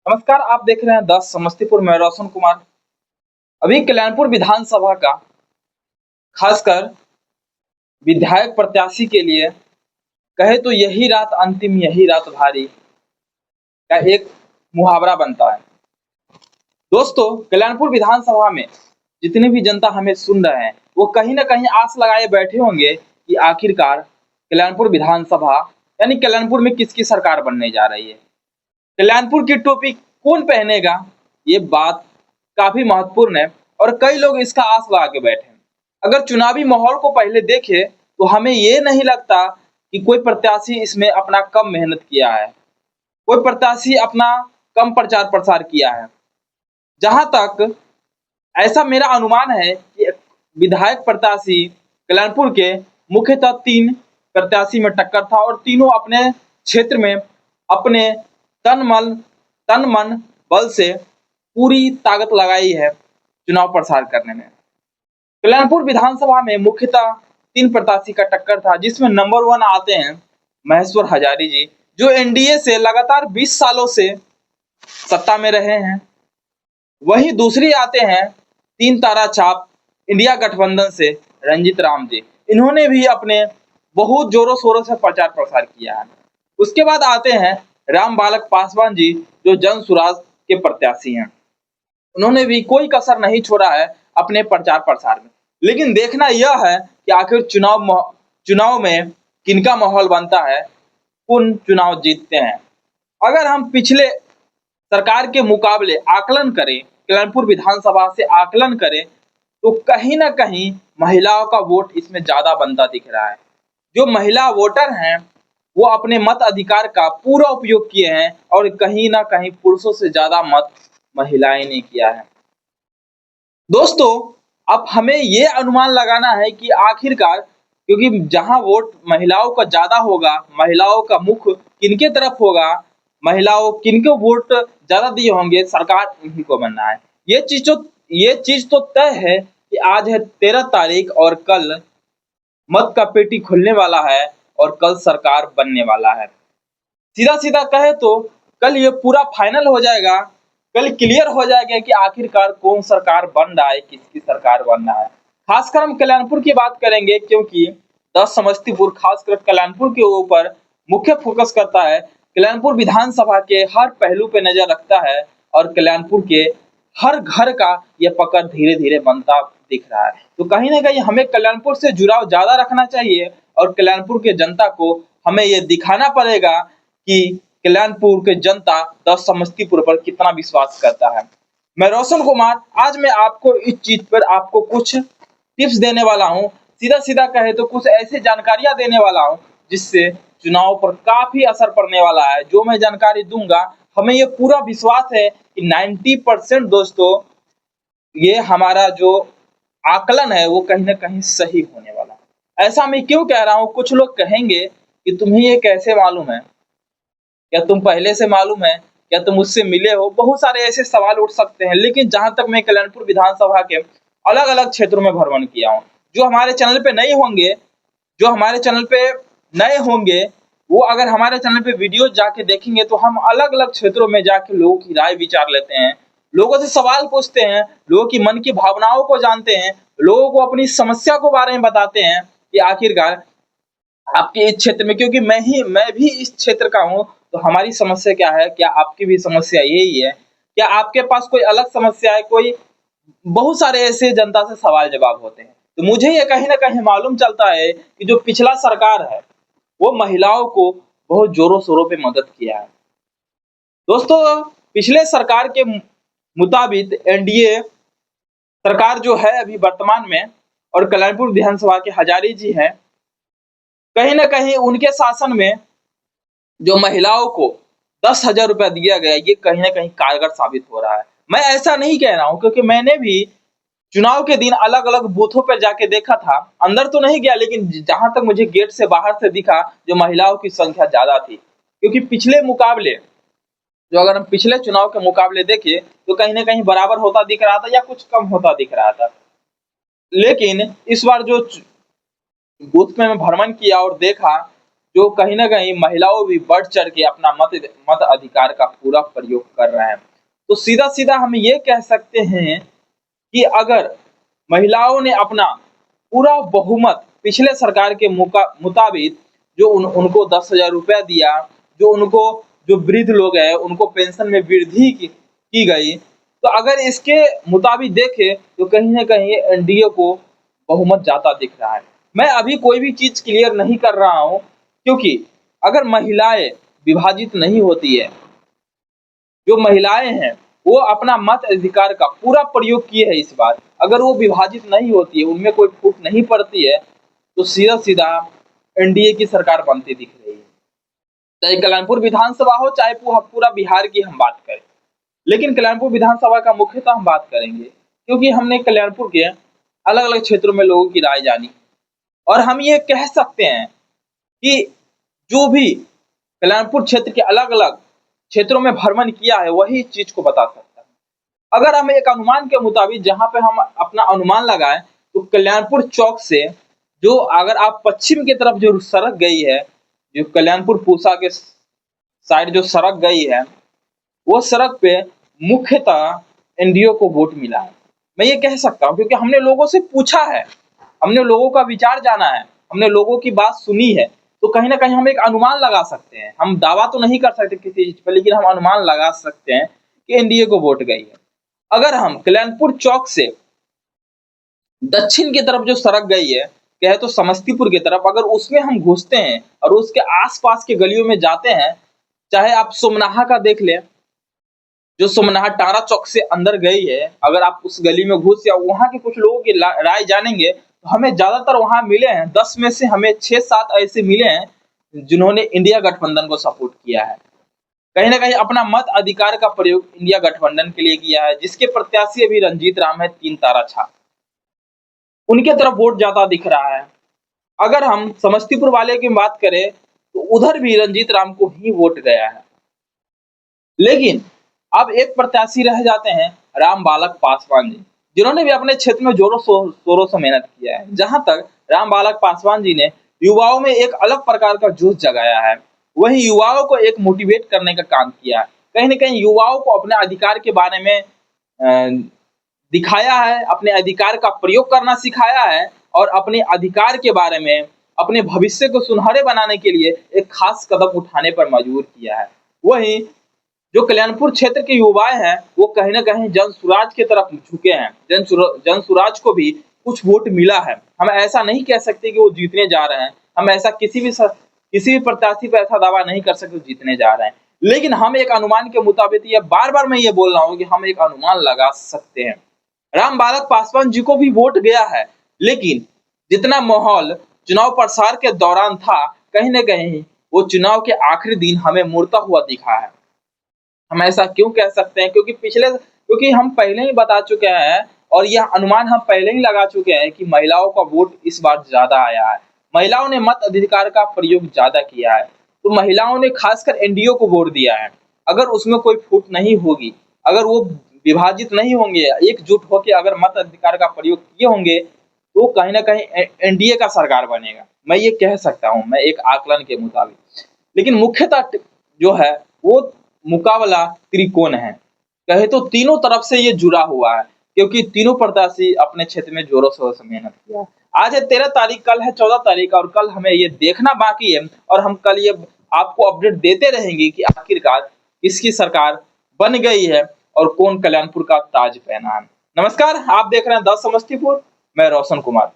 नमस्कार, आप देख रहे हैं 10 समस्तीपुर में रोशन कुमार। अभी कल्याणपुर विधानसभा का खासकर विधायक प्रत्याशी के लिए कहे तो यही रात अंतिम, यही रात भारी का एक मुहावरा बनता है। दोस्तों, कल्याणपुर विधानसभा में जितनी भी जनता हमें सुन रहे हैं, वो कहीं ना कहीं आस लगाए बैठे होंगे कि आखिरकार कल्याणपुर विधानसभा यानी कल्याणपुर में किसकी सरकार बनने जा रही है। कल्याणपुर की टोपी कौन पहनेगा, ये बात काफी महत्वपूर्ण है और कई लोग इसका आस लगा के बैठे हैं। अगर चुनावी माहौल को पहले देखें तो हमें ये नहीं लगता कि कोई प्रत्याशी इसमें अपना कम मेहनत किया है, कोई प्रत्याशी अपना कम प्रचार प्रसार किया है। जहां तक ऐसा मेरा अनुमान है कि विधायक प्रत्याशी कल्याणपुर के मुख्यतः 3 प्रत्याशी में टक्कर था और तीनों अपने क्षेत्र में अपने तन मन बल से पूरी ताकत लगाई है चुनाव प्रसार करने में। कल्याणपुर विधानसभा में मुख्यतः 3 प्रत्याशी का टक्कर था, जिसमें नंबर 1 आते हैं महेश्वर हजारी जी, जो एनडीए से लगातार 20 सालों से सत्ता में रहे हैं। वहीं दूसरी आते हैं 3 तारा छाप इंडिया गठबंधन से रंजीत राम जी। इन्होंने भी अपने बहुत जोरों शोरों से प्रचार प्रसार किया है। उसके बाद आते हैं राम बालक पासवान जी, जो जन सुराज के प्रत्याशी हैं। उन्होंने भी कोई कसर नहीं छोड़ा है अपने प्रचार प्रसार में। लेकिन देखना यह है कि आखिर चुनाव में किनका माहौल बनता है, कौन चुनाव जीतते हैं। अगर हम पिछले सरकार के मुकाबले आकलन करें, कल्याणपुर विधानसभा से आकलन करें, तो कहीं ना कहीं महिलाओं का वोट इसमें ज्यादा बनता दिख रहा है। जो महिला वोटर हैं वो अपने मत अधिकार का पूरा उपयोग किए हैं और कहीं ना कहीं पुरुषों से ज्यादा मत महिलाएं ने किया है। दोस्तों, अब हमें ये अनुमान लगाना है कि आखिरकार, क्योंकि जहां वोट महिलाओं का ज्यादा होगा, महिलाओं का मुख किनके तरफ होगा, महिलाओं किनको वोट ज्यादा दिए होंगे, सरकार इन्हीं को बनना है। ये चीज तो तय है कि आज है 13 तारीख और कल मत का पेटी खुलने वाला है और कल सरकार बनने वाला है। सीधा सीधा कहे तो कल ये पूरा फाइनल हो जाएगा, कल क्लियर हो जाएगा कि आखिरकार कौन सरकार बन रहा है, किसकी सरकार बन रहा है। खासकर हम कल्याणपुर की बात करेंगे, क्योंकि 10 समस्तीपुर खासकर कल्याणपुर के ऊपर मुख्य फोकस करता है। कल्याणपुर विधानसभा के हर पहलू पे नजर रखता है और कल्याणपुर के हर घर का यह पकड़ धीरे धीरे बनता दिख रहा है। तो कहीं ना कहीं हमें कल्याणपुर से जुड़ाव ज्यादा रखना चाहिए और कल्याणपुर के जनता को हमें यह दिखाना पड़ेगा कि कल्याणपुर के जनता 10 समस्तीपुर पर कितना विश्वास करता है। मैं रोशन कुमार, आज मैं आपको इस चीज पर आपको कुछ टिप्स देने वाला हूं। सीधा सीधा कहे तो कुछ ऐसी जानकारियां देने वाला हूं जिससे चुनाव पर काफी असर पड़ने वाला है। जो मैं जानकारी दूंगा, हमें ये पूरा विश्वास है कि 90% दोस्तों, ये हमारा जो आकलन है वो कहीं ना कहीं सही होने वाला है। ऐसा मैं क्यों कह रहा हूं? कुछ लोग कहेंगे कि तुम्हें ये कैसे मालूम है, क्या तुम पहले से मालूम है, क्या तुम मुझसे मिले हो, बहुत सारे ऐसे सवाल उठ सकते हैं। लेकिन जहां तक मैं कल्याणपुर विधानसभा के अलग अलग क्षेत्रों में भ्रमण किया हूँ, जो हमारे चैनल पे नए होंगे, जो हमारे चैनल पे नए होंगे वो अगर हमारे चैनल पे वीडियो जाके देखेंगे तो हम अलग अलग क्षेत्रों में जाके लोगों की राय विचार लेते हैं, लोगों से सवाल पूछते हैं, लोगों की मन की भावनाओं को जानते हैं, लोगों को अपनी समस्या को बारे में बताते हैं कि आखिरकार आपके इस क्षेत्र में, क्योंकि मैं भी इस क्षेत्र का हूँ, तो हमारी समस्या क्या है, क्या आपकी भी समस्या यही है, क्या आपके पास कोई अलग समस्या है, कोई बहुत सारे ऐसे जनता से सवाल जवाब होते हैं। तो मुझे ये कहीं ना कहीं मालूम चलता है कि जो पिछला सरकार है वो महिलाओं को बहुत जोरों शोरों पे मदद किया है। दोस्तों, पिछले सरकार के मुताबिक एनडीए सरकार जो है अभी वर्तमान में, और कल्याणपुर विधानसभा के हजारी जी हैं, कहीं ना कहीं उनके शासन में जो महिलाओं को 10,000 रुपया दिया गया, ये कहीं ना कहीं कारगर साबित हो रहा है। मैं ऐसा नहीं कह रहा हूं, क्योंकि मैंने भी चुनाव के दिन अलग अलग बूथों पर जाके देखा था, अंदर तो नहीं गया, लेकिन जहां तक मुझे गेट से बाहर से दिखा, जो महिलाओं की संख्या ज्यादा थी। क्योंकि पिछले मुकाबले, जो अगर हम पिछले चुनाव के मुकाबले देखें तो कहीं ना कहीं बराबर होता दिख रहा था या कुछ कम होता दिख रहा था। लेकिन इस बार जो बूथ में मैं भ्रमण किया और देखा, जो कहीं ना कहीं महिलाओं भी बढ़ चढ़ के अपना मत अधिकार का पूरा प्रयोग कर रहे हैं। तो सीधा सीधा हम ये कह सकते हैं कि अगर महिलाओं ने अपना पूरा बहुमत पिछले सरकार के मुताबिक जो उनको 10,000 रुपया दिया, जो उनको जो वृद्ध लोग हैं उनको पेंशन में वृद्धि की गई, तो अगर इसके मुताबिक देखें तो कहीं ना कहीं एनडीए को बहुमत ज्यादा दिख रहा है। मैं अभी कोई भी चीज क्लियर नहीं कर रहा हूं, क्योंकि अगर महिलाएं विभाजित नहीं होती है, जो महिलाएं हैं वो अपना मत अधिकार का पूरा प्रयोग किए है इस बार, अगर वो विभाजित नहीं होती है, उनमें कोई फूट नहीं पड़ती है, तो सीधा सीधा एनडीए की सरकार बनती दिख रही है। चाहे कल्याणपुर विधानसभा हो, चाहे पूरा बिहार की हम बात करें, लेकिन कल्याणपुर विधानसभा का मुख्यतः हम बात करेंगे क्योंकि हमने कल्याणपुर के अलग अलग क्षेत्रों में लोगों की राय जानी, और हम ये कह सकते हैं कि जो भी कल्याणपुर क्षेत्र के अलग अलग क्षेत्रों में भ्रमण किया है वही इस चीज को बता सकता है। अगर हम एक अनुमान के मुताबिक जहां पे हम अपना अनुमान लगाएं, तो कल्याणपुर चौक से जो अगर आप पश्चिम की तरफ जो सड़क गई है, जो कल्याणपुर पूसा के साइड जो सड़क गई है, वो सड़क पे मुख्यतः एनडीए को वोट मिला है। मैं ये कह सकता हूँ क्योंकि हमने लोगों से पूछा है, हमने लोगों का विचार जाना है, हमने लोगों की बात सुनी है, तो कहीं ना कहीं हम एक अनुमान लगा सकते हैं। हम दावा तो नहीं कर सकते किसी चीज पर, लेकिन हम अनुमान लगा सकते हैं कि एनडीए को वोट गई है। अगर हम कल्याणपुर चौक से दक्षिण की तरफ जो सड़क गई है, कहे तो समस्तीपुर की तरफ, अगर उसमें हम घुसते हैं और उसके आसपास के गलियों में जाते हैं, चाहे आप सोमनाहा का देख लें, जो सोमनाहा टारा चौक से अंदर गई है, अगर आप उस गली में घुस या वहां के कुछ लोगों की राय जानेंगे, तो हमें ज्यादातर वहां मिले हैं 10 में से हमें 6-7 ऐसे मिले हैं जिन्होंने इंडिया गठबंधन को सपोर्ट किया है, कहीं ना कहीं अपना मत अधिकार का प्रयोग इंडिया गठबंधन के लिए किया है, जिसके प्रत्याशी अभी रंजीत राम है, 3 तारा छाप, उनके तरफ वोट ज्यादा दिख रहा है। अगर हम समस्तीपुर वाले की बात करें तो उधर भी रंजीत राम को ही वोट गया है, लेकिन अब एक प्रत्याशी रह जाते हैं राम बालक पासवान जी, जिन्होंने भी अपने क्षेत्र में जोरों शोरों से मेहनत किया है। जहां तक राम बालक पासवान जी ने युवाओं में एक अलग प्रकार का जोश जगाया है, वही युवाओं को एक मोटिवेट करने का काम किया है, कहीं ना कहीं युवाओं को अपने अधिकार के बारे में दिखाया है, अपने अधिकार का प्रयोग करना सिखाया है, और अपने अधिकार के बारे में अपने भविष्य को सुनहरे बनाने के लिए एक खास कदम उठाने पर मजबूर किया है। वही जो कल्याणपुर क्षेत्र के युवाएं हैं वो कहीं ना कहीं जन सुराज की तरफ झुके हैं, जन सुराज को भी कुछ वोट मिला है। हम ऐसा नहीं कह सकते कि वो जीतने जा रहे हैं, हम ऐसा किसी भी प्रत्याशी पर ऐसा दावा नहीं कर सकते जीतने जा रहे हैं, लेकिन हम एक अनुमान के मुताबिक, ये बार बार मैं ये बोल रहा हूँ कि हम एक अनुमान लगा सकते हैं। राम बालक पासवान जी को भी वोट गया है, लेकिन जितना माहौल चुनाव प्रचार के दौरान था, कहीं ना कहीं वो चुनाव के आखिरी दिन हमें मुड़ता हुआ दिखा है। हम ऐसा क्यों कह सकते हैं? क्योंकि हम पहले ही बता चुके हैं और यह अनुमान हम पहले ही लगा चुके हैं कि महिलाओं का वोट इस बार ज्यादा आया है, महिलाओं ने मत अधिकार का प्रयोग ज्यादा किया है, तो महिलाओं ने खासकर एनडीए को वोट दिया है। अगर उसमें कोई फूट नहीं होगी, अगर वो विभाजित नहीं होंगे, एकजुट होकर अगर मत अधिकार का प्रयोग किए होंगे, तो कहीं ना कहीं एनडीए का सरकार बनेगा, मैं ये कह सकता हूं, मैं एक आकलन के मुताबिक। लेकिन मुख्यतः जो है वो मुकाबला त्रिकोण है, कहे तो तीनों तरफ से ये जुड़ा हुआ है, क्योंकि तीनों प्रत्याशी अपने क्षेत्र में जोरों शोरों से मेहनत किया। आज है 13 तारीख, कल है 14 तारीख, और कल हमें ये देखना बाकी है, और हम कल ये आपको अपडेट देते रहेंगे कि आखिरकार किसकी सरकार बन गई है और कौन कल्याणपुर का ताज पहना है। नमस्कार, आप देख रहे हैं द समस्तीपुर, मैं रोशन कुमार।